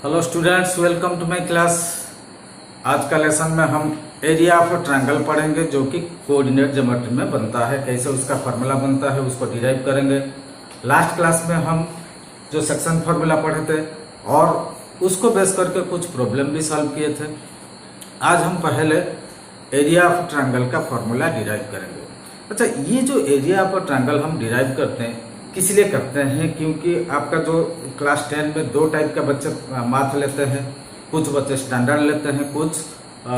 Hello students, welcome to my class. आज का lesson में हम एरिया ऑफ ट्रायंगल पढ़ेंगे जो कि कोऑर्डिनेट ज्योमेट्री में बनता है। कैसे उसका फार्मूला बनता है उसको डिराइव करेंगे। लास्ट क्लास में हम जो सेक्शन फार्मूला पढ़े थे और उसको बेस करके कुछ प्रॉब्लम भी सॉल्व किए थे। आज हम पहले एरिया ऑफ ट्रायंगल का फार्मूला डिराइव करेंगे। अच्छा, ये जो एरिया ऑफ ट्रायंगल हम डिराइव करते हैं किस लिए करते हैं? क्योंकि आपका जो क्लास 10 में दो टाइप का बच्चे मैथ लेते हैं। कुछ बच्चे स्टैंडर्ड लेते हैं, कुछ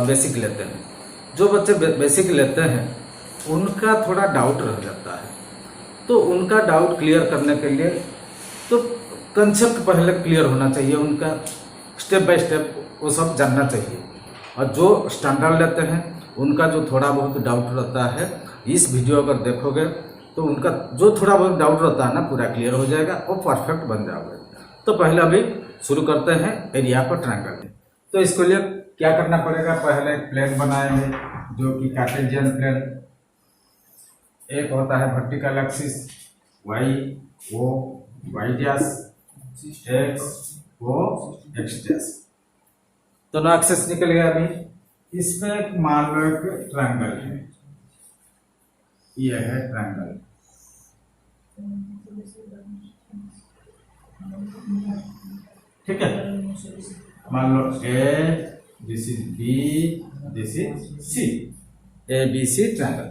बेसिक लेते हैं। जो बच्चे बेसिक लेते हैं उनका थोड़ा डाउट रह जाता है, तो उनका डाउट क्लियर करने के लिए तो कंसेप्ट पहले क्लियर होना चाहिए, उनका स्टेप बाय स्टेप वो सब जानना चाहिए। और जो स्टैंडर्ड लेते हैं उनका जो थोड़ा बहुत डाउट रहता है, इस वीडियो अगर देखोगे तो उनका जो थोड़ा बहुत डाउट रहता है ना पूरा क्लियर हो जाएगा और परफेक्ट बन जाओगे। तो पहले अभी शुरू करते हैं एरिया पर ट्रायंगल। तो इसके लिए क्या करना पड़ेगा? पहले एक प्लेन बनाएंगे जो कि कार्टेशियन प्लेन। एक होता है वर्टिकल एक्सिस वाई वो वाई डैश, एक्स वो एक्स डैश, दोनों एक्सिस निकल गया। अभी इसमें मान लो एक ट्रायंगल है, यह है ट्रायंगल। ठीक है, मान लो A, this is B, this is C, A B C triangle.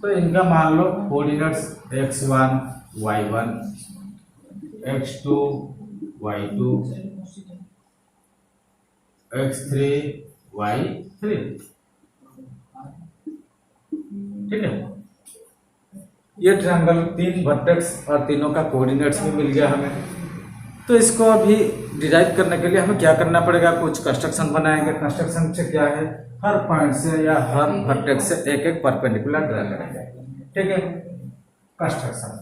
तो इनका मान लो coordinates x1 y1, x2 y2, x3 y3। ठीक है, ये ट्रायंगल तीन वर्टेक्स और तीनों का कोऑर्डिनेट्स भी मिल गया हमें। तो इसको अभी डिराइव करने के लिए हमें क्या करना पड़ेगा? कुछ कंस्ट्रक्शन बनाएंगे। कंस्ट्रक्शन से क्या है, हर पॉइंट से या हर वर्टेक्स से एक एक परपेंडिकुलर ड्रा करेंगे। ठीक है, कंस्ट्रक्शन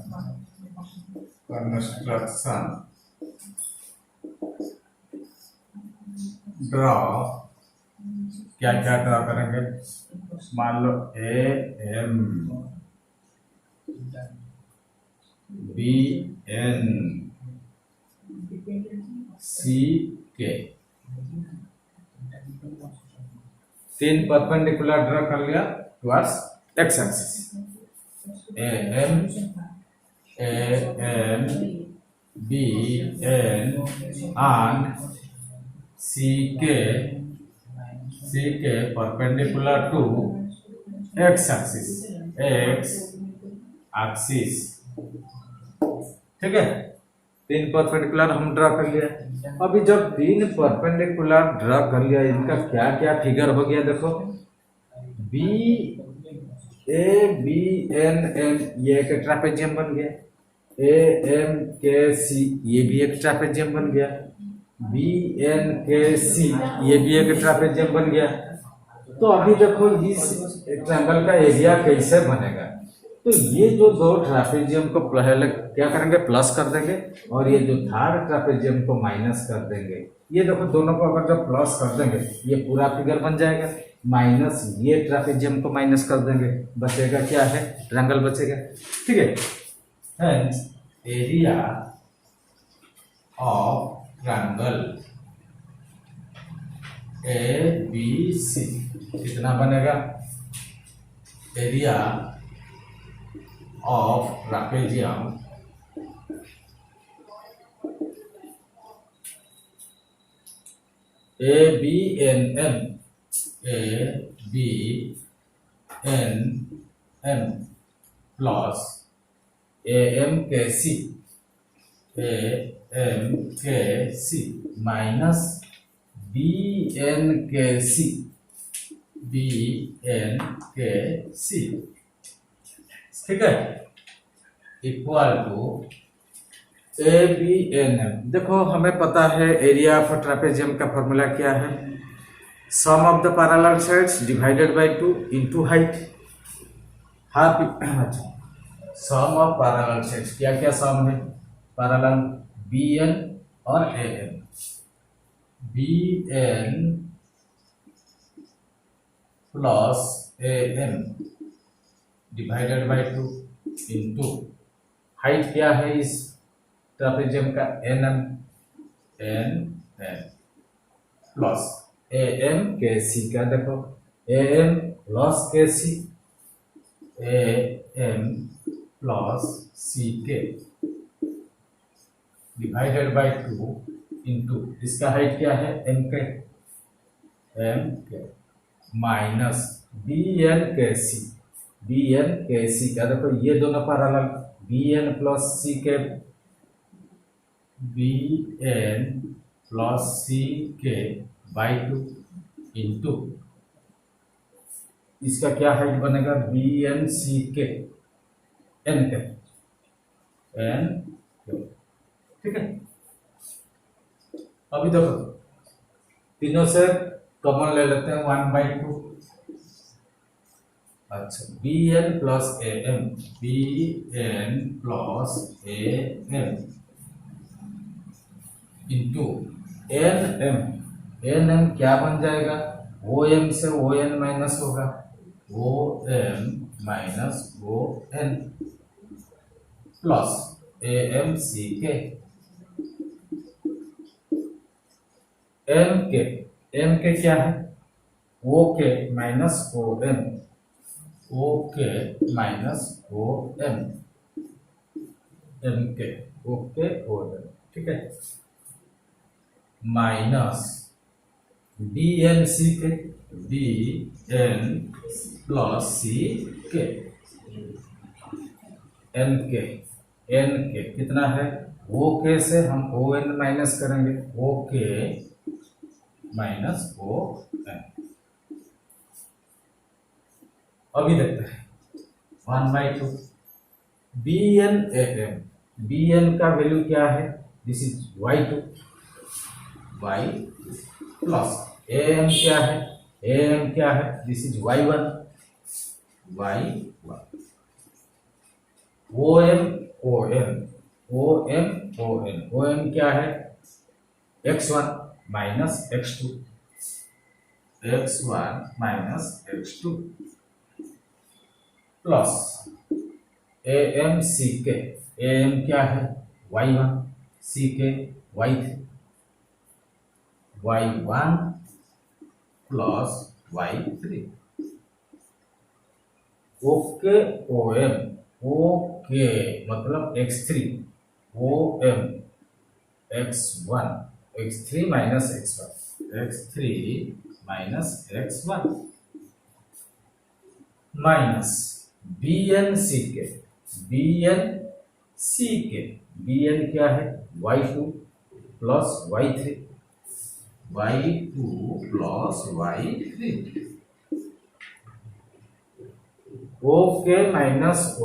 ड्रॉ। क्या क्या ड्रॉ करेंगे? मान लो A M B N C K, तीन परपेंडिकुलर ड्रॉ कर लिया towards X axis. A M B N and C K perpendicular to x axis. ठीक है, तीन परपेंडिकुलर हम ड्रा कर लिया। अभी जब तीन परपेंडिकुलर ड्रा कर लिया, इनका क्या क्या फिगर हो गया देखो। B A B N M, ये एक ट्रापेजियम बन गया। ए एम के सी, ये भी एक ट्रापेजियम बन गया। बी एन के सी, ये भी एक ट्रापेजियम बन गया। तो अभी देखो इस ट्रायंगल का एरिया कैसे बनेगा। तो ये जो दो ट्रापेजियम को पहले क्या करेंगे, प्लस कर देंगे, और ये जो थर्ड ट्रापेजियम को माइनस कर देंगे। ये देखो दोनों को अगर जब प्लस कर देंगे ये पूरा फिगर बन जाएगा, माइनस ये ट्रापेजियम को माइनस कर देंगे, बचेगा क्या है, ट्रायंगल बचेगा। ठीक है, hence area of triangle A B C कितना बनेगा? Area of trapezium ABNM plus AMKC minus BNKC ठीक है, equal to A B N M. देखो हमें पता है एरिया ऑफ ट्रापेजियम का फॉर्मूला क्या है, sum of the parallel sides divided by 2 into height. Sum of parallel sides, क्या क्या सम है? पैरेलल बी एन और A N. B N plus A N divided by 2 into height क्या है इस ट्रापेजियम का? N N plus A M के C का देखो ए एम प्लस के सी ए एम प्लस सी के डिवाइडेड बाय 2 इंटू इसका हाइट क्या है एम के माइनस बी एन के सी का देखो ये दोनों पैरेलल बी एन प्लस सी के बी एन प्लस सी के बाई 2 इंटू इसका क्या हाइट बनेगा बी एन सी के एन के ठीक है। अभी देखो तीनों से कॉमन ले लेते हैं 1/2 अच्छा B N plus A M into N M क्या बन जाएगा ओ एम से ओ एन माइनस होगा O M minus O N plus A M C के एम के क्या है ओ के माइनस ओ एम एम के ओके ओ एम ठीक है माइनस बी एन सी के बी एन प्लस सी के एन के कितना है ओ के से हम ओ एन माइनस करेंगे ओ के माइनस ओ एन अभी देखते हैं 1/2 B N A M B N का वैल्यू क्या है this is y2 y plus A M क्या है this is y1 y1 O M क्या है x1 minus x2 plus A M C के ए एम क्या है y1 सी K y3 y1 plus y3 okay O M okay मतलब x3 O M x1 x3 minus x1 minus B N क्या है y2 plus y3 okay minus O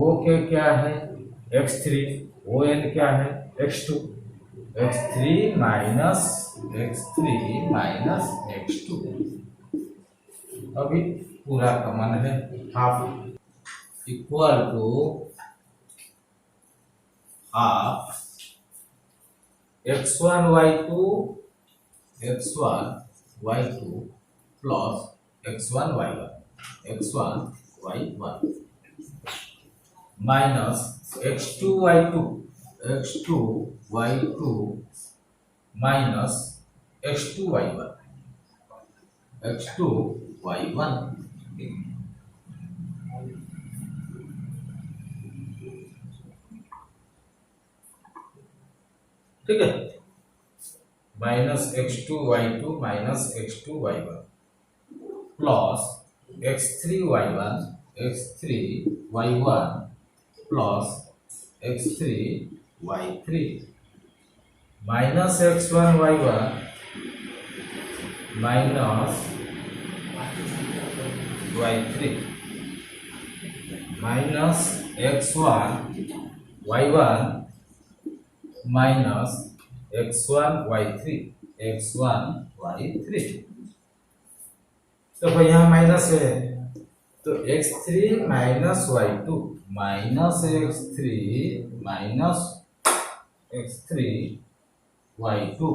okay क्या है x3 O N क्या है x2 x3 minus x2 अभी पूरा common है half equal to half x1 y2 plus x1 y1 minus x2 y2 minus x2 y1 ठीक है minus x2 y2 minus x2 y1 plus x3 y1 plus x3 y3 minus x1 y1 minus y3 minus x1 y1 minus x1 y3 तो भाई यहाँ minus है तो x3 minus y2 minus x3 minus x3 y2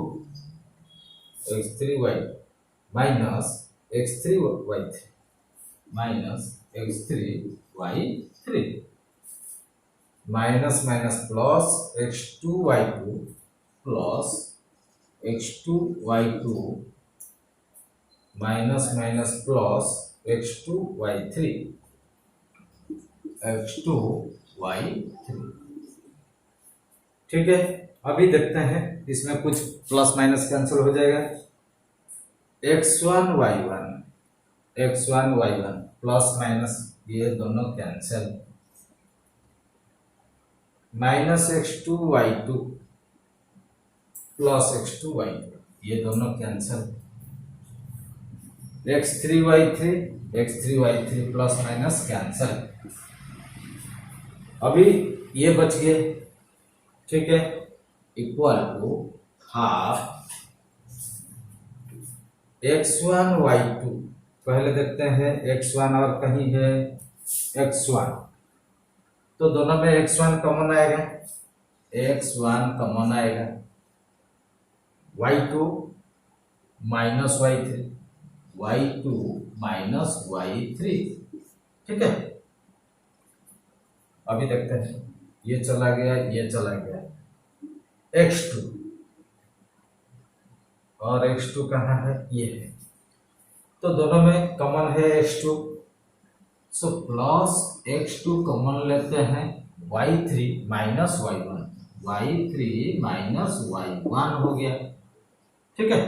x3 y minus x3 y3 minus x3 y3 minus minus plus x2 y2 plus x2 y2 minus minus plus x2 y3 x2 y3। ठीक है, अभी देखते हैं इसमें कुछ plus minus cancel हो जाएगा। x1 y1 plus minus ये दोनों cancel, minus x2 y2 plus x2 y2 ये दोनों cancel, x3 y3 plus minus cancel. अभी ये बच गए, ठीक है, equal to half x1 y2। पहले देखते हैं x1 और कहीं है x1, तो दोनों में x1 कॉमन आएगा, x1 कॉमन आएगा, y2 minus y3 minus y3। ठीक है, अभी देखते हैं, ये चला गया, ये चला गया, x2 और x2 कहाँ है, ये है, तो दोनों में कॉमन है x2, so plus x2 common लेते हैं, y3 माइनस y1 हो गया। ठीक है,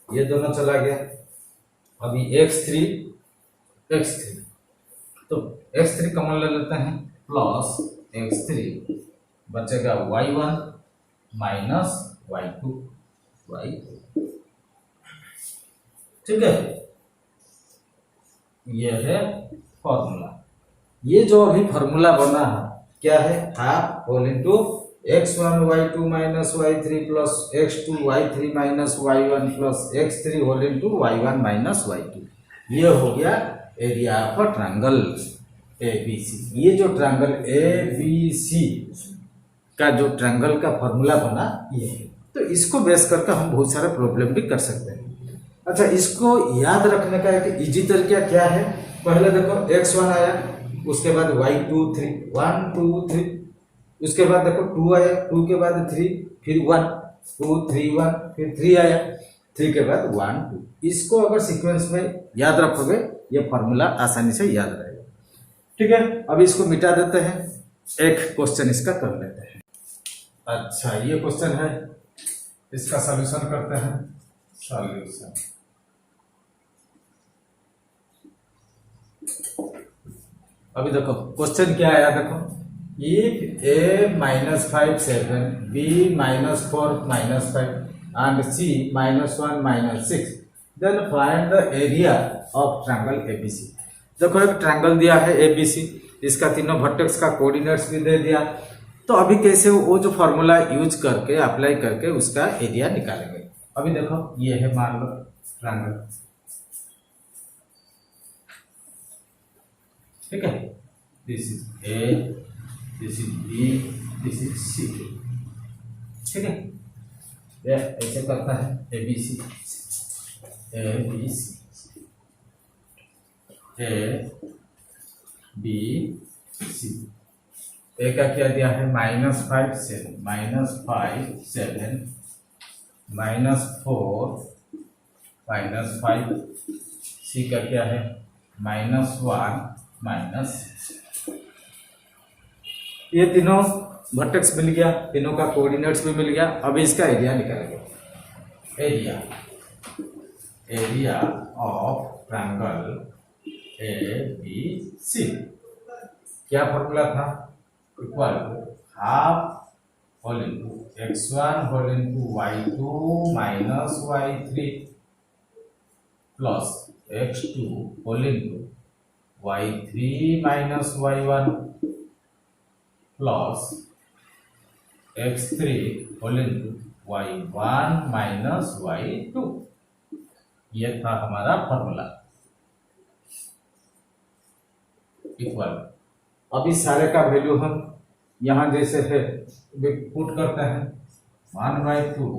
ये दोनों चला गया। अभी x3 तो x3 कॉमन ले लेते हैं, प्लस x3 बचेगा y1 माइनस y2। ठीक है, ये है फॉर्मूला। ये जो अभी फॉर्मूला बना है क्या है, half whole into x1 y2 minus y3 plus x2 y3 minus y1 plus x3 whole into y1 minus y2। ये हो गया एरिया ऑफ ट्रायंगल ABC। ये जो ट्रायंगल ABC का जो ट्रायंगल का फॉर्मूला बना ये है, तो इसको बेस करके हम बहुत सारे प्रॉब्लम भी कर सकते हैं। अच्छा, इसको याद रखने का एक इजी तरीका क्या है, पहले देखो x1 आया, उसके बाद y2 3 1 2 3, उसके बाद देखो 2 आया, 2 के बाद 3, फिर 1 2 3 1, फिर 3 आया, 3 के बाद 1 2। इसको अगर सीक्वेंस में याद रखोगे ये फॉर्मूला आसानी से याद रहेगा। ठीक है, अब इसको मिटा देते हैं, एक क्वेश्चन इसका कर लेते हैं। अच्छा, ये क्वेश्चन है, इसका सॉल्यूशन करते हैं। सॉल्यूशन, अभी देखो क्वेश्चन क्या आया, देखो if a minus 5 7 b minus 4 minus 5 and c minus 1 minus 6 then find the area of triangle ABC। देखो एक ट्रायंगल दिया है ABC, इसका तीनों वर्टेक्स का कोऑर्डिनेट्स भी दे दिया, तो अभी कैसे वो जो फॉर्मूला यूज करके अप्लाई करके उसका एरिया निकालेंगे। अभी देखो ये है, मान लो ट्रायंगल, ठीक है, this is A, this is B, this is C। ठीक है, ये ऐसे करता है ABC A B C। ए का क्या दिया है, -5 7 -5 7 -4 -5। सी का क्या है, -1 ये तीनों वर्टेक्स मिल गया, तीनों का कोऑर्डिनेट्स भी मिल गया। अभी इसका एरिया निकालेंगे। एरिया ऑफ ट्रायंगल ABC क्या फॉर्मूला था, equal to half whole into x1 whole into y2 minus y3 plus x2 whole into y3 minus y1 plus x3 whole into y1 minus y2। ये था हमारा formula, equal. अभी सारे का value हम यहाँ जैसे है पुट करते हैं, 1/2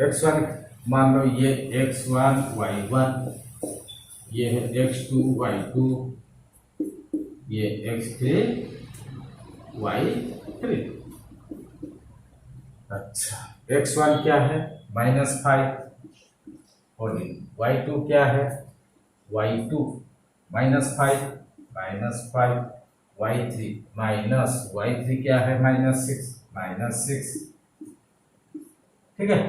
x1 मान लो ये x1 y1, ये है x2 y2, ये x3 y3। अच्छा, x1 क्या है -5 और y2 क्या है y2 -5 y3 y3 क्या है -6 ठीक है,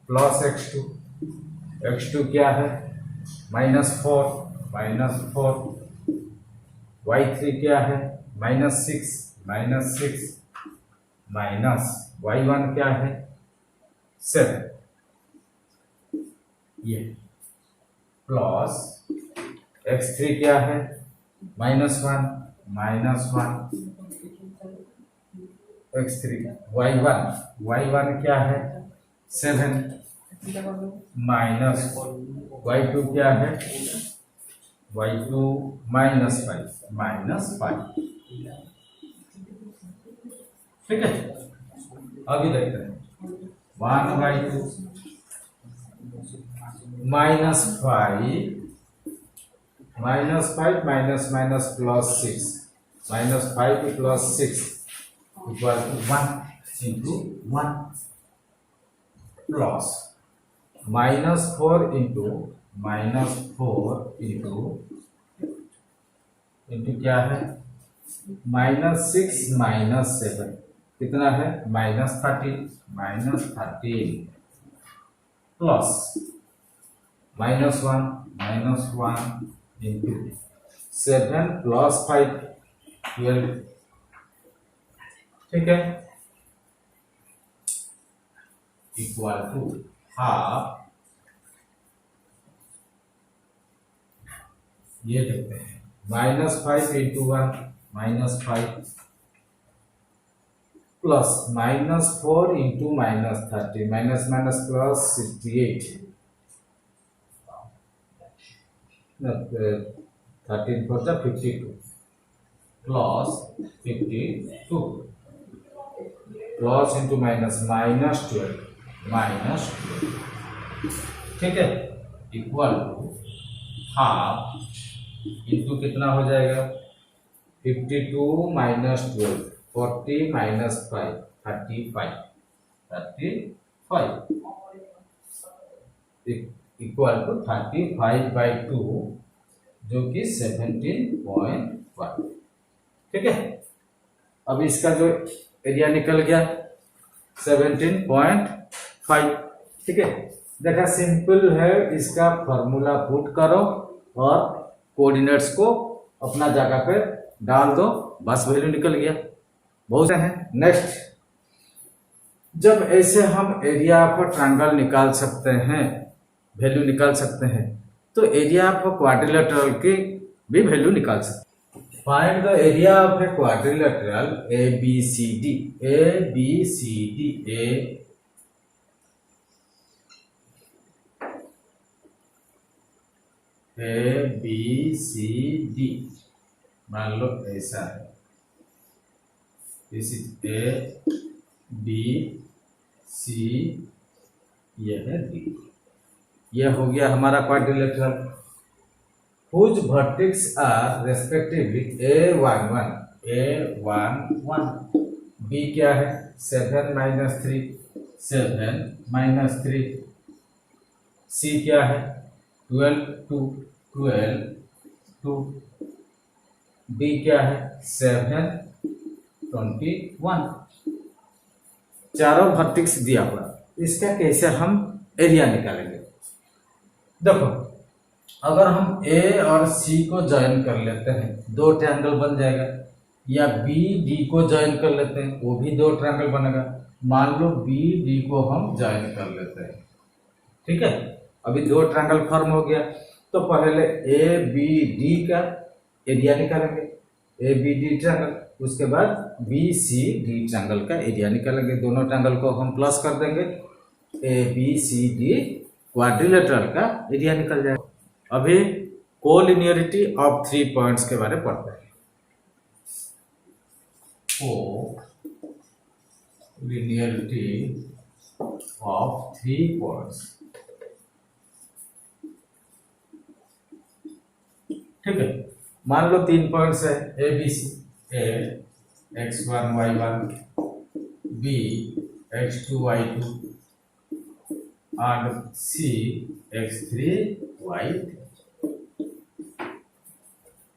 प्लस x2 क्या है -4 y3 क्या है -6 माइनस y1 क्या है 7 ये प्लस x3 क्या है -1 x3 y1 क्या है 7 माइनस y2 क्या है y2 -5 ठीक है। अभी देखते हैं 1/2 -5 minus plus 6 -5 plus 6 equal to 1 into 1 plus -4 into क्या है -6 -7 कितना है -13 प्लस -1 इंटू 7 प्लस 5 12 ठीक है इक्वल टू हाफ ये देखते हैं -5 into 1 -5 plus -4 into -30 minus plus 68 13 4 52 plus 52 plus into -12 ठीक है इक्वल टू हाफ इंटू कितना हो जाएगा 52 -12 40 -5 35 इक्वल टू 35/2 जो कि 17.1 ठीक है। अब इसका जो एरिया निकल गया 17.5 ठीक है। देखा सिंपल है, इसका फॉर्मूला पुट करो और कोऑर्डिनेट्स को अपना जगह पे डाल दो, बस वैल्यू निकल गया। बहुत है। नेक्स्ट, जब ऐसे हम एरिया ऑफ ट्रायंगल निकाल सकते हैं, वैल्यू निकाल सकते हैं, तो एरिया ऑफ क्वाड्रिलेटरल की भी वैल्यू निकाल सकते हैं। Find the area of a quadrilateral ABCD मान लो ऐसा है, दिस इज ABC, यह है D। यह हो गया हमारा quadrilateral. Whose vertex are respectively A11 B क्या है 7 -3 C क्या है 12 2 B क्या है 7 21 चारों वर्टेक्स दिया हुआ, इसका कैसे हम एरिया निकालेंगे। देखो अगर हम A और C को ज्वाइन कर लेते हैं 2 ट्रायंगल बन जाएगा, या B D को ज्वाइन कर लेते हैं वो भी 2 ट्रायंगल बनेगा। मान लो B D को हम ज्वाइन कर लेते हैं, ठीक है। अभी 2 ट्रायंगल फॉर्म हो गया, तो पहले ABD का एरिया निकालेंगे, ABD ट्रायंगल, उसके बाद BCD ट्रायंगल का एरिया निकालेंगे। दोनों ट्रायंगल को हम प्लस कर देंगे, ABCD क्वाड्रिलेटरल का एरिया निकल जाएगा। अभी कोलिनियरिटी ऑफ 3 पॉइंट्स के बारे में पढ़ते हैं। कोलिनियरिटी ऑफ 3 पॉइंट्स, ठीक है। मान लो 3 पॉइंट्स है ABC, A x1 y1 B x2 y2 and C x3 y3।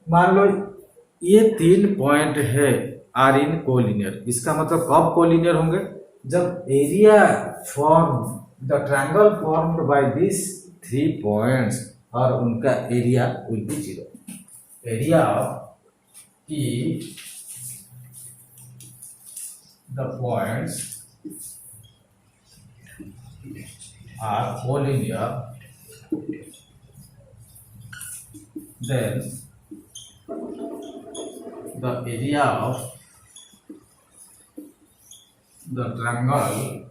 मान लो ये 3 पॉइंट है आर इन कोलिनियर। इसका मतलब कब कोलिनियर होंगे? जब area form the triangle formed by this 3 points और उनका area will be 0। Area of E the points are collinear, then the area of the triangle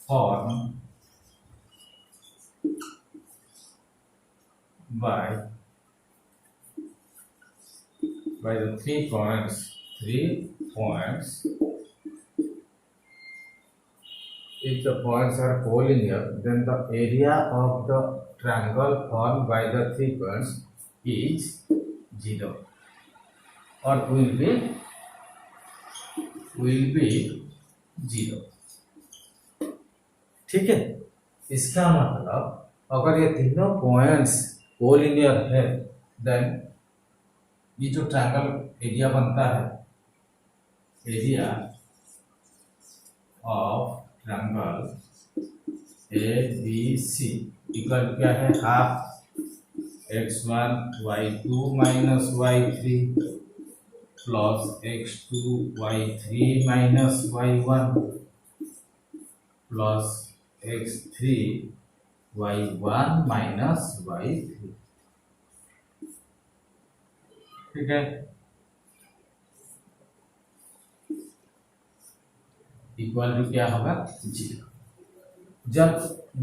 formed by the 3 points, if the points are collinear, then the area of the triangle formed by the 3 points is 0 or will be 0। ठीक है, इसका मतलब अगर ये तीनों points collinear है, then ये जो ट्रायंगल एरिया बनता है, area of triangle ABC equal क्या है? Half x1 y2 minus y3 plus x2 y3 minus y1 plus x3 y1 minus y3। ठीक है, इक्वल टू क्या होगा? 0। जब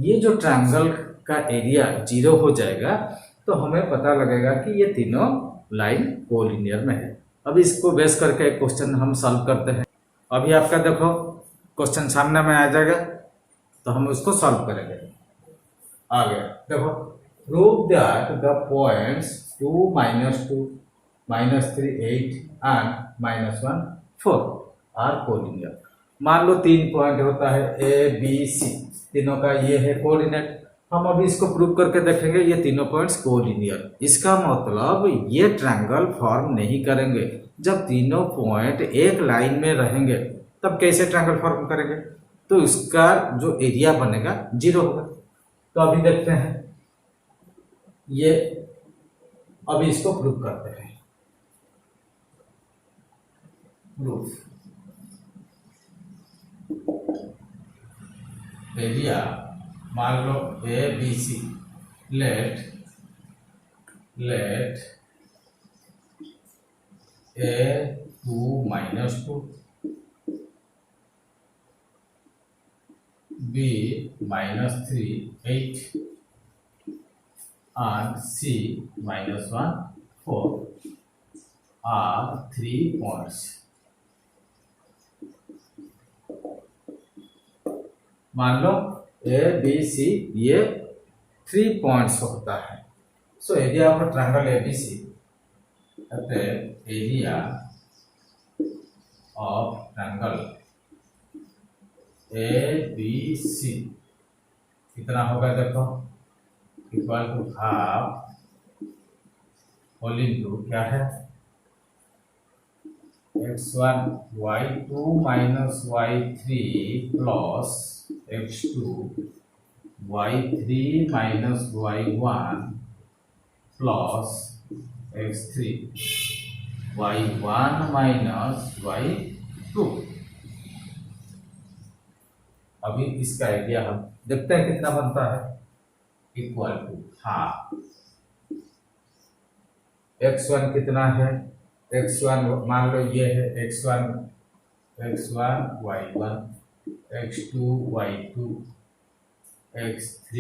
ये जो ट्रायंगल का एरिया 0 हो जाएगा तो हमें पता लगेगा कि ये तीनों लाइन कोलिनियर में है। अब इसको बेस करके एक क्वेश्चन हम सॉल्व करते हैं। अभी आपका देखो क्वेश्चन सामने में आ जाएगा तो हम उसको सॉल्व करेंगे। आ गया, देखो, prove that the points 2, -2, -3 8 and -1 4 are collinear. मान लो 3 पॉइंट होता है ए बी सी, तीनों का ये है कोऑर्डिनेट। हम अभी इसको प्रूव करके देखेंगे ये तीनों पॉइंट्स कोलिनियर। इसका मतलब ये ट्रायंगल फॉर्म नहीं करेंगे। जब तीनों पॉइंट एक लाइन में रहेंगे तब कैसे ट्रायंगल फॉर्म करेंगे? तो इसका जो एरिया बनेगा 0 होगा। तो अभी देखते हैं, ये अभी इसको प्रूव करते हैं। प्रूफ एरिया, मान लो A B C, let A2 -2 B -3 8 and C -1 4 are 3 points। मान लो ए बी सी ये 3 पॉइंट्स होता है। So area of triangle ABC, area of triangle ABC कितना होगा? देखो, equal to half whole into क्या है? x1 y2 minus y3 plus x2 y3 minus y1 plus x3 y1 minus y2। अभी इसका एरिया हम देखते हैं कितना बनता है। इक्वल टू हाफ x1 कितना है? x1 मान लो ये है x1 y1 x2 y2 x3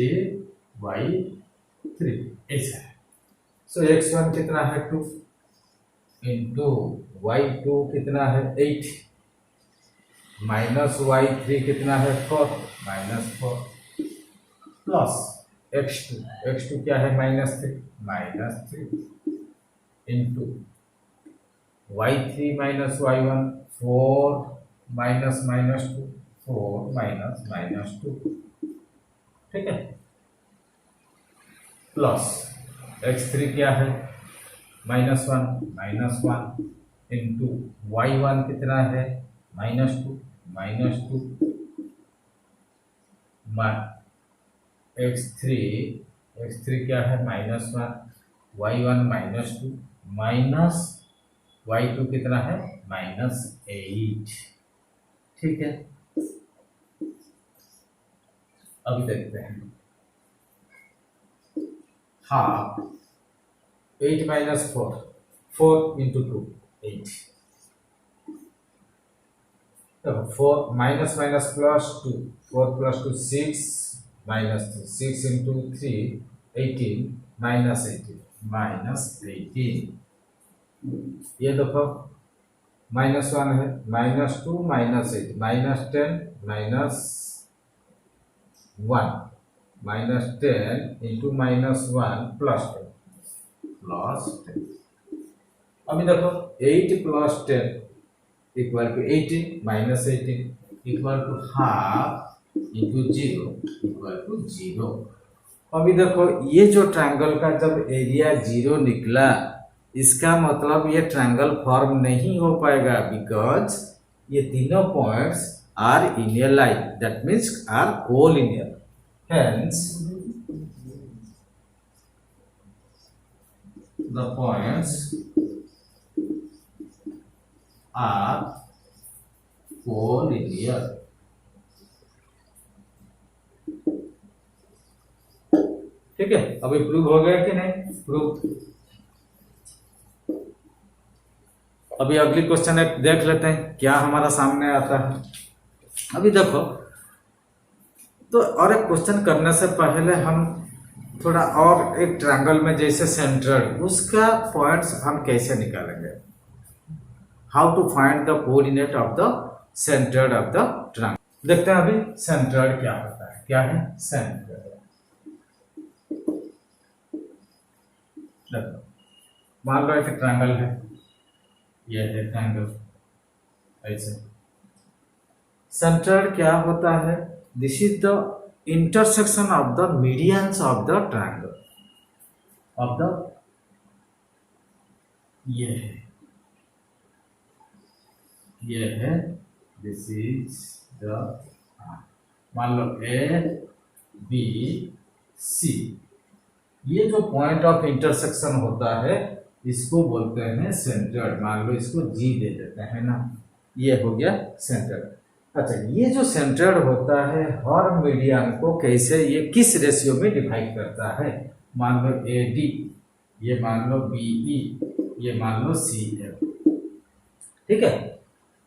y3 ऐसा है। सो x1 कितना है? 2 इंटू y2 कितना है? 8 माइनस y3 कितना है? 4 -4 प्लस x2 क्या है? -3 into y3 minus y1 4 minus minus 2, 4 minus minus 2, ठीक है, प्लस x3 क्या है, -1 इंटू y1 कितना है, -2 x3 क्या है, -1, y1 -2 माइनस y2 कितना है, -8, ठीक है। अभी देखते हैं, हाफ 8 माइनस 4, 4 इंटू 2 8, तो 4 minus minus plus 2, 4 plus 2 6 minus 3, 6 into 3 18 -18, ये देखो -1 है, -2 -8 -10 -1 इंटू -1 +10। अभी देखो 8 + 10 equal to 18 -18 equal to half into 0 equal to 0। अभी देखो ये जो ट्रायंगल का जब एरिया 0 निकला, इसका मतलब ये ट्रायंगल फॉर्म नहीं हो पाएगा, बिकॉज ये तीनों points are in a line, that means are collinear, hence the points are collinear, ठीक है। अभी प्रूव हो गया कि नहीं, प्रूव। अभी अगली क्वेश्चन एक देख लेते हैं क्या हमारा सामने आता है। अभी देखो, तो और एक क्वेश्चन करने से पहले हम थोड़ा और एक ट्रायंगल में जैसे सेंट्रोइड, उसका पॉइंट्स हम कैसे निकालेंगे, how to find the coordinate of the centroid of the triangle. देखते हैं अभी सेंट्रोइड क्या होता है, क्या है सेंट्रोइड। देखो मान लो एक ट्रायंगल है, यह है ट्रायंगल, ऐसे सेंट्रोइड क्या होता है, this is the intersection of the medians of the triangle, of the, ये है दिस इज द, मान लो ए बी सी, ये जो पॉइंट ऑफ इंटरसेक्शन होता है इसको बोलते हैं सेंट्रोइड। मान लो इसको जी दे देते हैं ना, ये हो गया सेंट्रोइड। अच्छा, ये जो सेंट्रोइड होता है हर मीडियन को कैसे, ये किस रेशियो में डिवाइड करता है, मान लो ए डी, ये मान लो बी ई, ये मान लो सी एफ, ठीक है।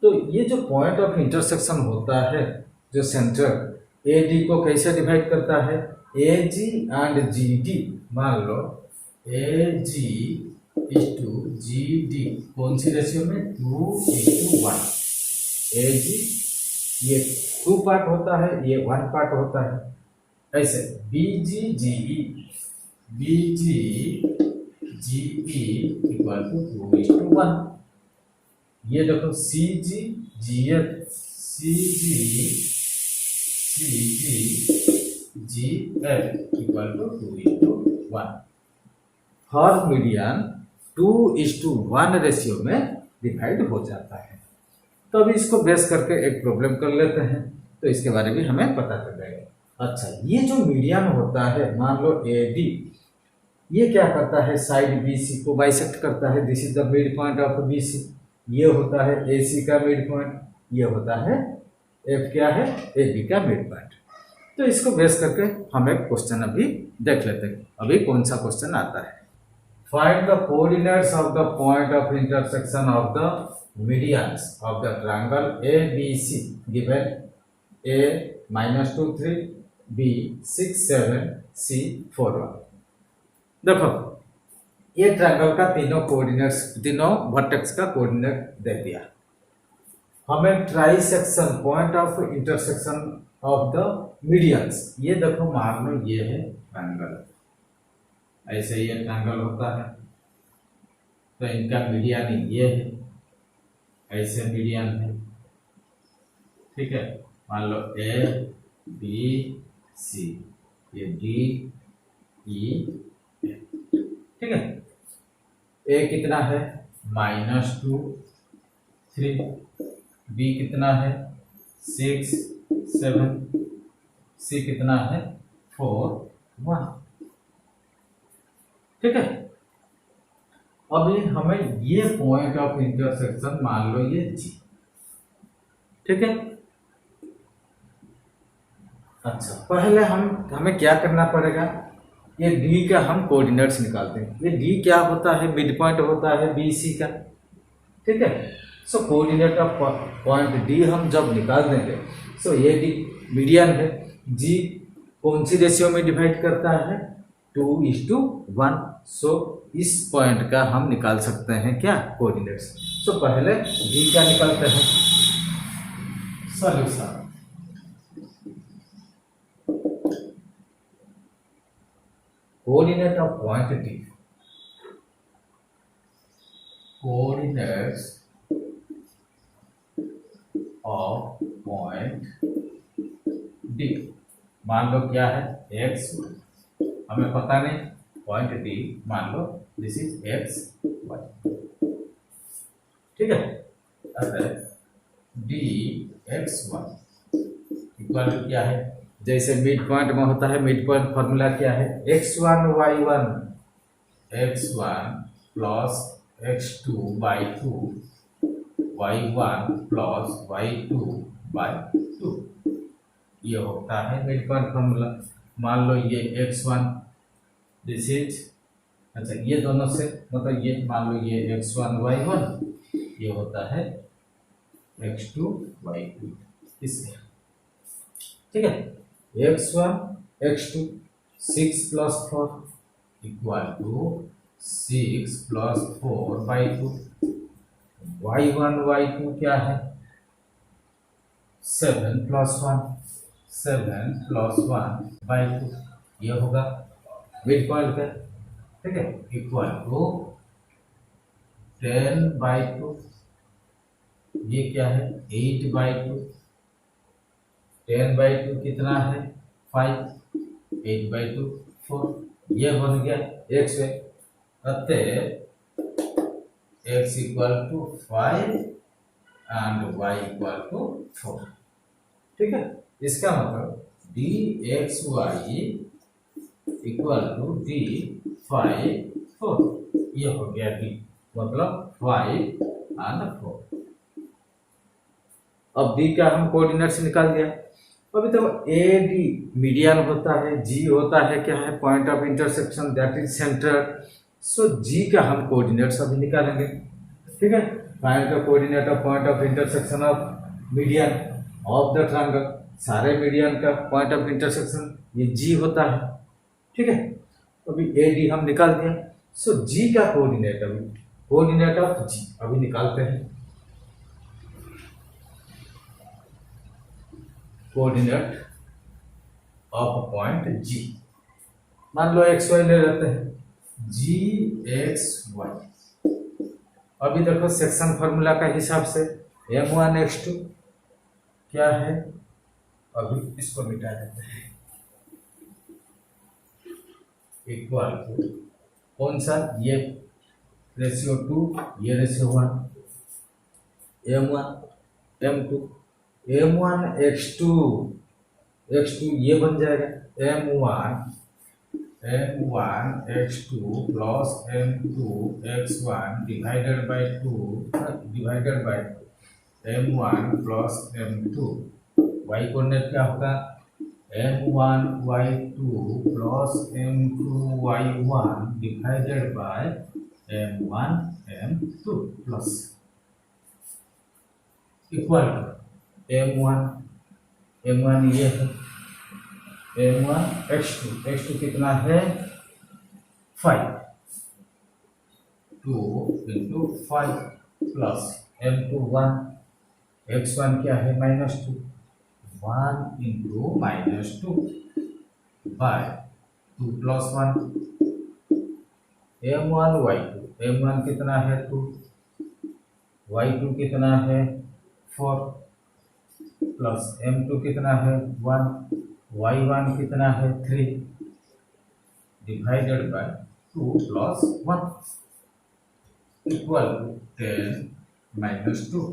तो ये जो पॉइंट ऑफ इंटरसेक्शन होता है, जो सेंट्रोइड ए डी को कैसे डिवाइड करता है, ए जी एंड जी डी, मान लो ए जी इज टू जी डी, कौन सी रेशियो में, 2:1। ए जी ये 2 पार्ट होता है, ये 1 पार्ट होता है, ऐसे B G G E equal to 2:1। ये देखो C G G F equal to 2:1। हर मीडियन 2:1 रेशियो में डिवाइड हो जाता है। तो अभी इसको बेस करके एक प्रॉब्लम कर लेते हैं, तो इसके बारे में हमें पता चल जाएगा। अच्छा, ये जो मीडियन होता है, मान लो ए डी, ये क्या करता है, साइड बी सी को बाइसेक्ट करता है, this is the mid point of B C, ये होता है ए सी का मिड पॉइंट, ये होता है एफ क्या है, ए बी का मिड पॉइंट। तो इसको बेस करके हम एक क्वेश्चन अभी देख लेते हैं। अभी कौन सा क्वेश्चन आता है, find the coordinates of the point of intersection of the medians of the triangle ABC given A -2 3 B 6 7 C 4 1। देखो ये ट्रायंगल का तीनों कोऑर्डिनेट्स, तीनों वर्टेक्स का कोऑर्डिनेट दे दिया हमें। Try section, point of intersection of the medians, ये देखो मान लो ये है ट्रायंगल, ऐसे ये ट्रायंगल होता है, तो इनका मीडियन ये है, ऐसे मीडियन है, ठीक है। मान लो ए बी सी, ये डी ई, ठीक है। ए कितना है -2 3, बी कितना है 6 7, सी कितना है 4 1, ठीक है। अभी हमें ये पॉइंट ऑफ इंटरसेक्शन मान लो ये जी, ठीक है। अच्छा, पहले हमें क्या करना पड़ेगा, ये डी का हम कोऑर्डिनेट्स निकालते हैं। ये डी क्या होता है, मिड पॉइंट होता है बी सी का, ठीक है। सो कोऑर्डिनेट ऑफ पॉइंट डी हम जब निकाल देंगे, सो ये डी मीडियन है, जी कौन सी रेशियो में डिवाइड करता है 2:1, सो इस पॉइंट का हम निकाल सकते हैं क्या कोऑर्डिनेट्स। सो पहले डी का निकालते हैं solution. Coordinate of point D, coordinates of point D, मान लो क्या है एक्स, हमें पता नहीं, पॉइंट डी मान लो दिस इज एक्स वाई, ठीक है। अगर डी एक्स वाई इक्वल क्या है, जैसे मिड पॉइंट में होता है, मिड पॉइंट फॉर्मूला क्या है x1 y1, x1 plus x2/2 y1 plus y2/2, ये होता है मिड पॉइंट फॉर्मूला। मान लो ये x1 दिस इज, अच्छा ये दोनों से मतलब ये मान लो ये x1 y1, ये होता है x2 y2, इससे, ठीक है। x1 x2 6 + 4 = 6 + 4/2, y1 y2 क्या है 7 + 1, 7 + 1/2, ये होगा मिड पॉइंट का, ठीक है। = 10/2, ये क्या है 8/2, 10/2 कितना है 5, 8/2 4, ये बन गया x है। अतः x = 5 एंड y = 4, ठीक है। इसका मतलब dxy = d5 4, ये हो गया d, मतलब 5 एंड 4। अब d का हम कोऑर्डिनेट्स निकाल दिया। अभी तो ए डी मीडियन होता है, जी होता है क्या है point of intersection that is centre. So G का हम कोऑर्डिनेट्स अभी निकालेंगे, ठीक है। Find the coordinate of point of intersection of median of the triangle, सारे मीडियन का पॉइंट ऑफ इंटरसेक्शन ये जी होता है, ठीक है। अभी ए डी हम निकाल दिया। सो जी का कोऑर्डिनेट, अभी कोऑर्डिनेट ऑफ जी अभी निकालते हैं। कोऑर्डिनेट ऑफ पॉइंट जी, मान लो एक्स वाई ले लेते हैं, जी एक्स वाई। अभी देखो सेक्शन फार्मूला का हिसाब से m1 x2 क्या है, अभी इसको मिटा देते हैं, इक्वल टू कौन सा, ये रेशियो 2, ये ratio 1, m1 m2, m1 x2 ये बन जाएगा m1 x2 प्लस m2 x1 divided by 2 divided by m1 plus m2, y coordinate क्या होगा m1 y2 plus m2 y1 divided by m1 m2 plus equal to m1 ये है m1 x2 कितना है 5, 2 × 5 प्लस m2 1, x1 क्या है -2, 1 × -2 bye 2 + 1, m1 y2, m1 कितना है 2, y2 कितना है 4 प्लस m2 कितना है 1, y1 कितना है 3 divided by 2 plus 1 equal to 10 minus 2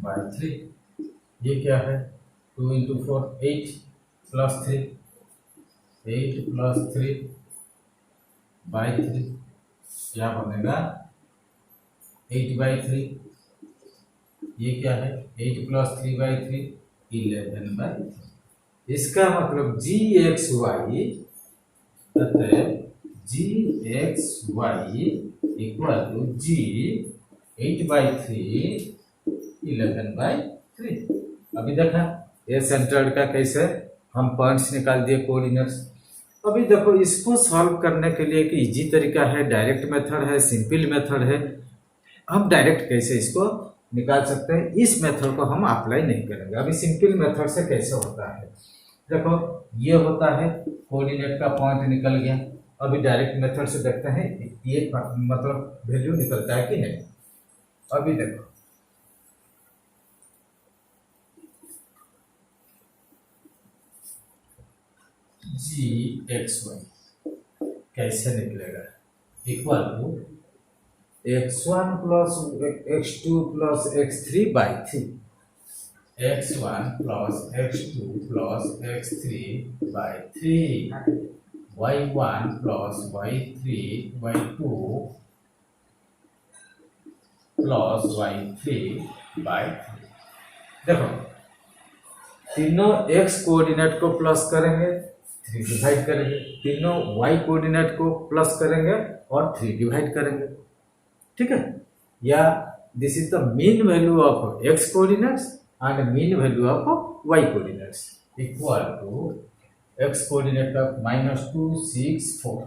by 3। ये क्या है 2 इंटू 4 8 प्लस 3 8 प्लस 3 बाय 3 क्या बनेगा 8 बाई 3। ये क्या है 8 प्लस 3 बाई 3 11 बाई 3। इसका मतलब जी एक्स वाई अतः G X Y equal to G 8 by 3 11 by 3। अभी देखा ये सेंट्रोइड का कैसे हम पॉइंट्स निकाल दिए कोऑर्डिनेट्स। अभी देखो इसको सॉल्व करने के लिए एक इजी तरीका है, डायरेक्ट मेथड है, सिंपल मेथड है। हम डायरेक्ट कैसे इसको निकाल सकते हैं, इस मेथड को हम अप्लाई नहीं करेंगे। अभी सिंपल मेथड से कैसे होता है देखो, ये होता है कोऑर्डिनेट का पॉइंट निकल गया। अभी डायरेक्ट मेथड से देखते हैं ये मतलब वैल्यू निकलता है कि नहीं। अभी देखो जी एक्स वाई कैसे निकलेगा equal to x1 plus x2 plus x3 by 3 x1 plus x2 plus x3 by 3 y1 plus y3 y2 plus y3 by 3। देखो तीनों x कोऑर्डिनेट को प्लस करेंगे 3 डिवाइड करेंगे, तीनों y कोऑर्डिनेट को प्लस करेंगे और 3 डिवाइड करेंगे, ठीक है। या this is the mean value of x coordinates and mean value of y coordinates equal to x coordinate का -2 6 4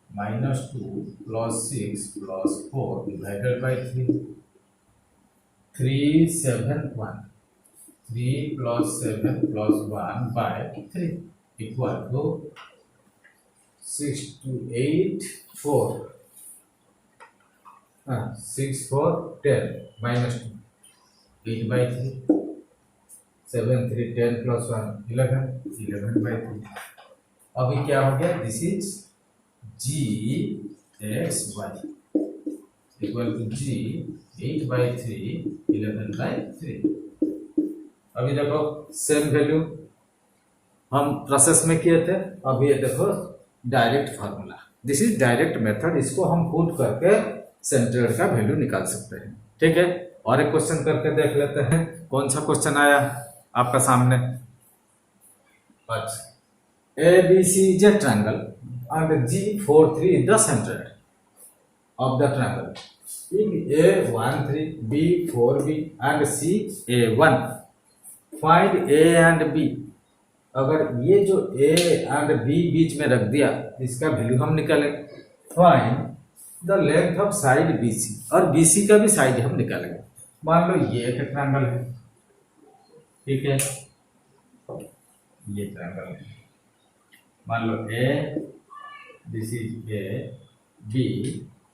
-2 plus 6 plus 4 divided by 3 3 7 1 3 plus 7 plus 1 by 3 equal to 6 2 8 4 6 4 10 -2 8 by 3 7 3 10 plus 1 11 by 3। अभी क्या हो गया this is G X Y equal to G 8 by 3 11 by 3। अभी देखो same value हम process में किए थे। अभी ये देखो direct formula, this is direct method, इसको हम पुट करके सेंट्रोइड का वैल्यू निकाल सकते हैं, ठीक है। और एक क्वेश्चन करके देख लेते हैं, कौन सा क्वेश्चन आया आपका सामने। अच्छा A B C is a triangle and G43 is the center of the triangle. In A13, B4B and C A1, find A and B। अगर ये जो A and B बीच में रख दिया इसका वैल्यू हम निकालें। Find the length of side BC, और BC का भी साइड हम निकालेंगे। मान लो ये एक ट्रायंगल है, ठीक है, ये ट्रायंगल है, मान लो A, this is A B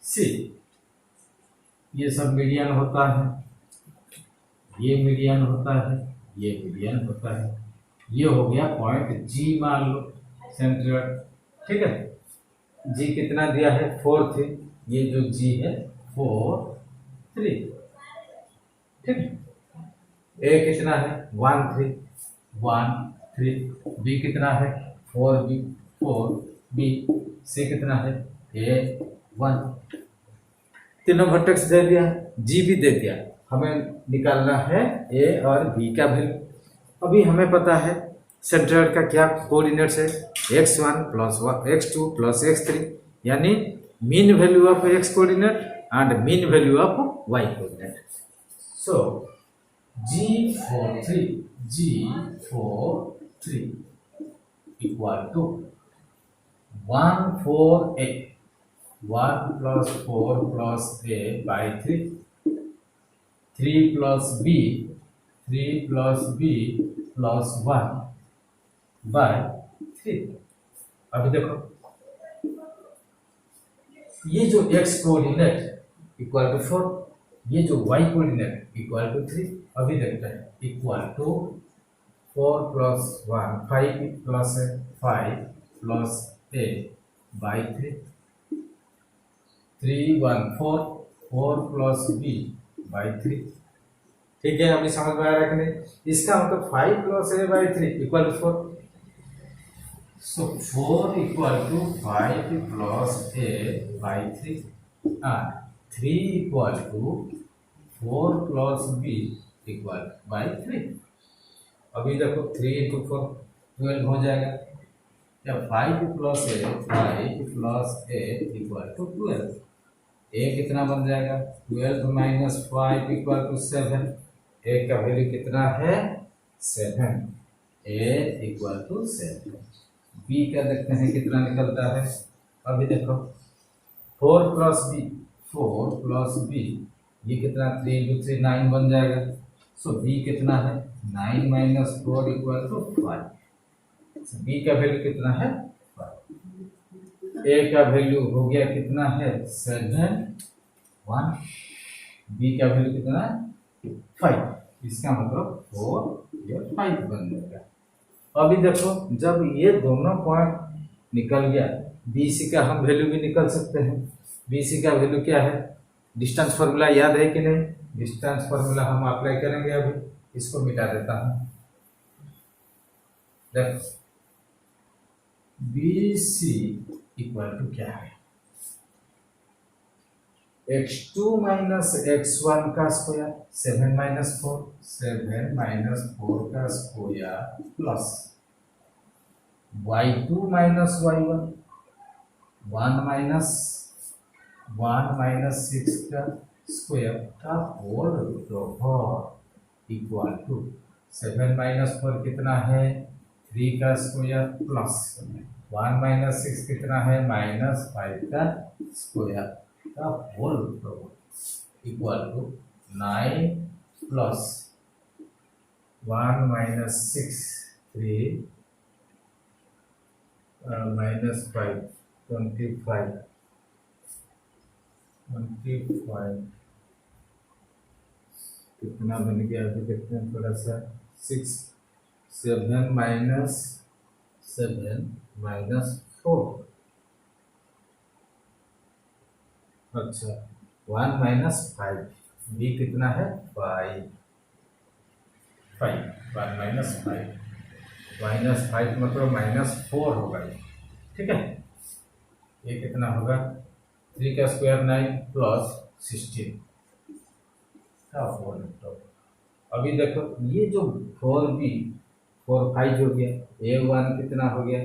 C, ये सब मीडियन होता है, ये मीडियन होता है, ये मीडियन होता है। ये हो गया पॉइंट G मान लो सेंट्रोइड, ठीक है। G कितना दिया है 4 3, ये जो G है 4 3, ठीक है। A कितना है 1 3 1 3, B कितना है 4 B 4 B, C कितना है A 1। तीनों वर्टेक्स दे दिया, G भी दे दिया, हमें निकालना है A और B का वैल्यू। अभी हमें पता है सेंट्रोइड का क्या कोऑर्डिनेट्स है x1 plus x2 plus x3, यानी mean value of x coordinate and mean value of y coordinate. So G43 equal to 1 4 A 1 plus 4 plus A by 3 3 plus B 3 plus B plus 1 by 3। अभी देखो ये जो x coordinate equal to 4, ये जो y coordinate equal to 3, अभी देखते हैं, equal to 4 plus 1 5 plus 5 plus a by 3 3 1 4 4 plus b by 3। ठीक है, अभी समझ में आ रहा है कि नहीं? इसका मतलब 5 plus a by 3 equal to 4। So 4 equal to 5 plus a by 3 and 3 equal to 4 plus b equal by 3। अभी देखो 3 into 4 12 हो जाएगा, या 5 plus a equal to 12। a कितना बन जाएगा? 12 minus 5 equal to 7। a का वैल्यू कितना है? 7। a equal to 7। b का देखते हैं कितना निकलता है। अभी देखो 4 प्लस बी, ये कितना? 3 into 3 9 बन जाएगा। सो b कितना है? 9 माइनस 4 इक्वल टू 5। b का वैल्यू कितना है? 5। a का वैल्यू हो गया कितना है? 7 1। b का वैल्यू कितना है? 5। इसका मतलब 4 या 5 बन जाएगा। अभी देखो जब ये दोनों पॉइंट निकल गया, BC का हम वैल्यू भी निकल सकते हैं। BC का वैल्यू क्या है? डिस्टेंस फार्मूला याद है कि नहीं? डिस्टेंस फार्मूला हम अप्लाई करेंगे। अभी इसको मिटा देता हूं। देखो BC इक्वल टू क्या है? x2 माइनस x1 का स्क्वायर 7 माइनस 4 का square plus y2 minus y1 1 minus 6 का स्क्वायर का whole root over equal to 7 minus 4 कितना है? 3 का स्क्वायर प्लस 1 माइनस 6 कितना है? माइनस 5 का स्क्वायर का whole root over equal to 9 plus 1 minus 6 3 minus 5 25 कितना बन गया? अभी देखते हैं थोड़ा सा। 6 7 माइनस 4, अच्छा 1 माइनस 5, बी कितना है? 5 1 माइनस 5 मतलब माइनस 4 होगा ये। ठीक है, ये कितना होगा? 3 का स्क्वायर 9 प्लस 16 का होल रूट ओवर। अभी देखो ये जो 4 5 हो गया, a1 कितना हो गया?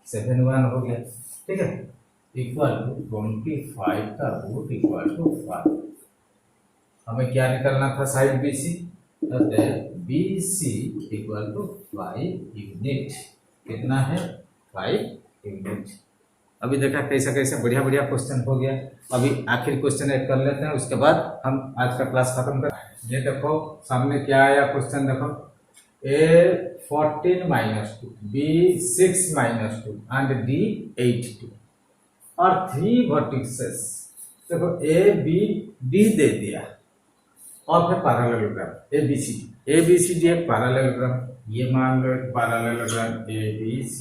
7 1 हो गया। ठीक है, इक्वल टू 25 का रूट इक्वल टू 5। हमें क्या निकलना था? Side BC, BC equal to 5 unit. कितना है? 5 यूनिट। अभी देखा कैसा कैसा बढ़िया बढ़िया क्वेश्चन हो गया। अभी आखिरी क्वेश्चन एक कर लेते हैं, उसके बाद हम आज का क्लास खत्म कर। ये देखो सामने क्या आया क्वेश्चन, देखो A 14 minus 2, B 6 minus 2 and D 8 2 और 3 वर्टिसेस। देखो A B D दे दिया और फिर पैरेललोग्राम ABCD एक पैरेललोग्राम, ये मान लो एक पैरेललोग्राम ABC।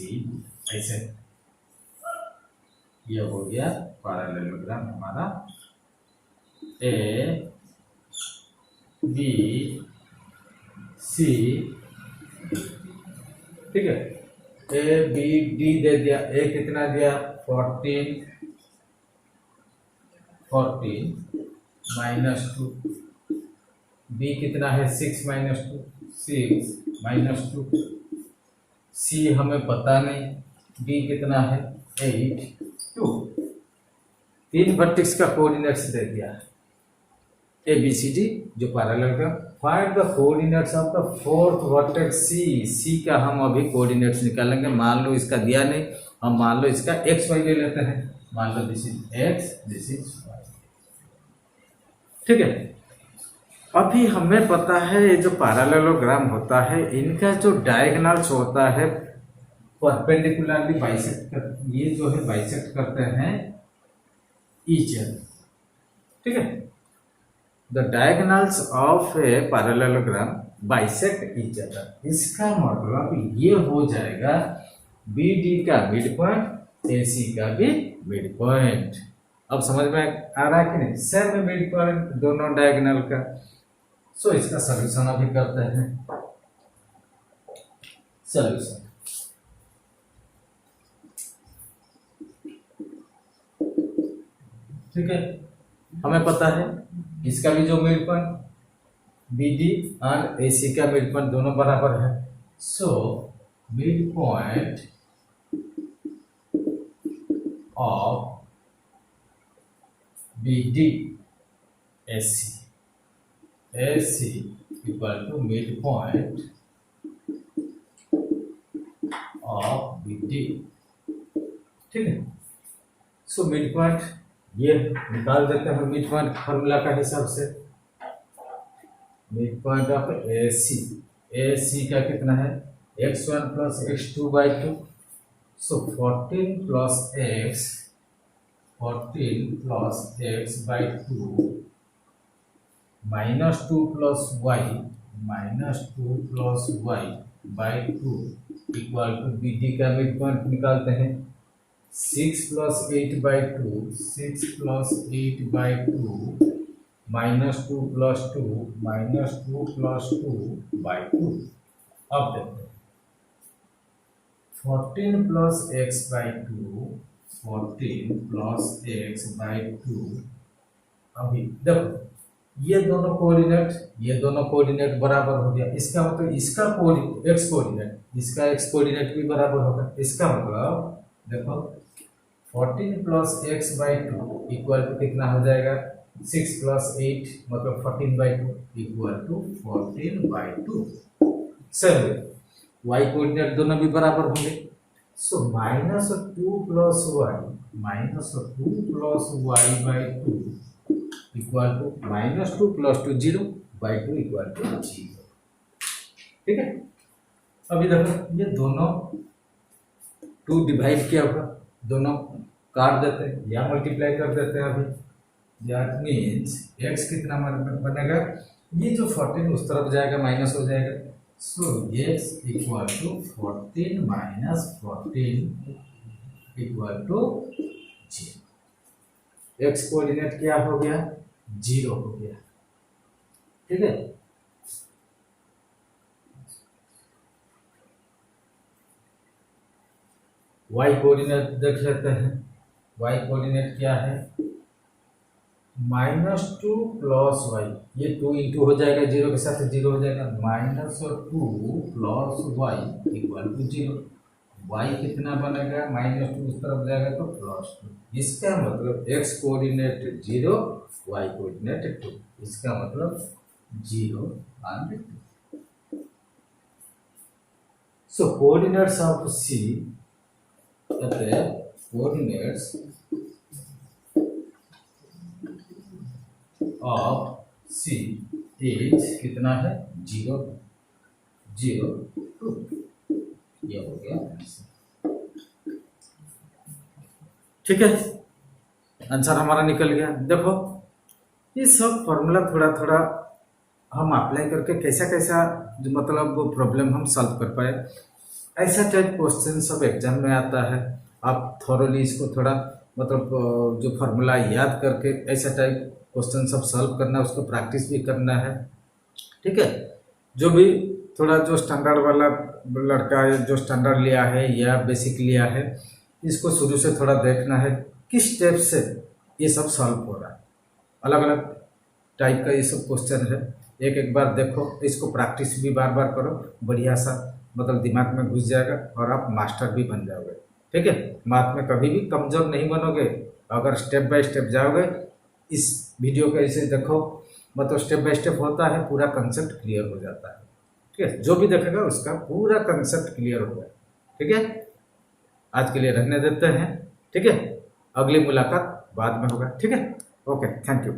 ऐसे ये हो गया पैरेललोग्राम हमारा A B C। ठीक है, A B D दे दिया। A कितना दिया? 14 माइनस 2। B कितना है? 6 माइनस 2 6 माइनस 2। C हमें पता नहीं। D कितना है? 8 2। 3 वर्टेक्स का कोऑर्डिनेट्स दे दिया ABCD जो parallelogram. Find the coordinates of the fourth vertex C का हम अभी कोऑर्डिनेट्स निकालेंगे। मान लो इसका दिया नहीं, हम मान लो इसका XY ले लेते हैं। मान लो this is X, this is Y। ठीक है, अभी हमें पता है ये जो पैरेललोग्राम होता है इनका जो डायगोनल्स होता है परपेंडिकुलरली बाइसेक्ट कर, ये जो है बाइसेक्ट करते हैं ईच अदर। ठीक है, the diagonals of a parallelogram bisect each other. इसका मतलब ये हो जाएगा बी डी का मिड पॉइंट ए सी का भी मिड पॉइंट। अब समझ में आ रहा है कि नहीं, सेम मिड पॉइंट दोनों डायगोनल का। सो इसका सॉल्यूशन अभी करते हैं। सॉल्यूशन ठीक है, हमें पता है इसका भी जो मिड पॉइंट बी डी और ए सी का मिड पॉइंट दोनों बराबर है। So mid point of B D A C equal to mid point of B D. ठीक है, सो मिड पॉइंट ये निकाल देते हैं मिड पॉइंट फॉर्मूला का हिसाब से। Mid point of A C का कितना है, x1 plus x2/2। So 14 plus x/2 -2 plus y/2 equal to B D का मिड पॉइंट निकालते हैं 6 प्लस 8/2 -2 प्लस 2 -2 अब देखते हैं 14 प्लस x/2 अभी देखो ये दोनों कोऑर्डिनेट बराबर हो गया। इसका मतलब इसका एक्स कोऑर्डिनेट भी बराबर होगा। इसका मतलब देखो 14 प्लस x/2 इक्वल टू कितना हो जाएगा, 6 प्लस 8 मतलब 14/2 इक्वल टू 14/2। चलिए y कोऑर्डिनेट दोनों भी बराबर होंगे। So -2 plus y/2 equal to -2 plus 2 0/2 equal to 0। ठीक है, अभी देखो ये दोनों 2 डिवाइड किया होगा, दोनों काट देते हैं या मल्टीप्लाई कर देते हैं। अभी दैट मीन्स x कितना बनेगा, ये जो 14 उस तरफ जाएगा माइनस हो जाएगा। So x equal to 14 minus 14 equal to 0। x coordinate क्या हो गया, 0 हो गया। ठीक है, y कोऑर्डिनेट देख लेते हैं। y कोऑर्डिनेट क्या है, -2 प्लस y, ये 2 इंटू हो जाएगा 0 के साथ 0 हो जाएगा, -2 plus y equal to 0। y कितना बनेगा, -2 उस तरफ जाएगा तो +2। इसका मतलब x कोऑर्डिनेट 0, y कोऑर्डिनेट 2। इसका मतलब 0 और 2। So coordinates of C coordinates of C is कितना है, 0 0 2। ये हो गया। ठीक है, आंसर हमारा निकल गया। देखो ये सब फॉर्मूला थोड़ा थोड़ा हम अप्लाई करके कैसा कैसा जो मतलब प्रॉब्लम हम सॉल्व कर पाए, ऐसा टाइप क्वेश्चन सब एग्जाम में आता है। आप थॉरोली इसको थोड़ा मतलब जो फार्मूला याद करके ऐसा टाइप क्वेश्चन सब सॉल्व करना, उसको प्रैक्टिस भी करना है। ठीक है, जो भी थोड़ा जो स्टैंडर्ड वाला लड़का है, जो स्टैंडर्ड लिया है या बेसिक लिया है, इसको शुरू से थोड़ा देखना है किस स्टेप से ये सब सॉल्व हो रहा है। अलग अलग टाइप का ये सब क्वेश्चन है, एक एक बार देखो, इसको प्रैक्टिस भी बार बार करो, बढ़िया सा मतलब दिमाग में घुस जाएगा और आप मास्टर भी बन जाओगे। ठीक है, मैथ में कभी भी कमज़ोर नहीं बनोगे अगर स्टेप बाय स्टेप जाओगे। इस वीडियो को ऐसे देखो, मतलब स्टेप बाय स्टेप होता है, पूरा कंसेप्ट क्लियर हो जाता है। ठीक है, जो भी देखेगा उसका पूरा कंसेप्ट क्लियर होगा। ठीक है, आज के लिए रहने देते हैं। ठीक है, अगली मुलाकात बाद में होगा। ठीक है, ओके, थैंक यू।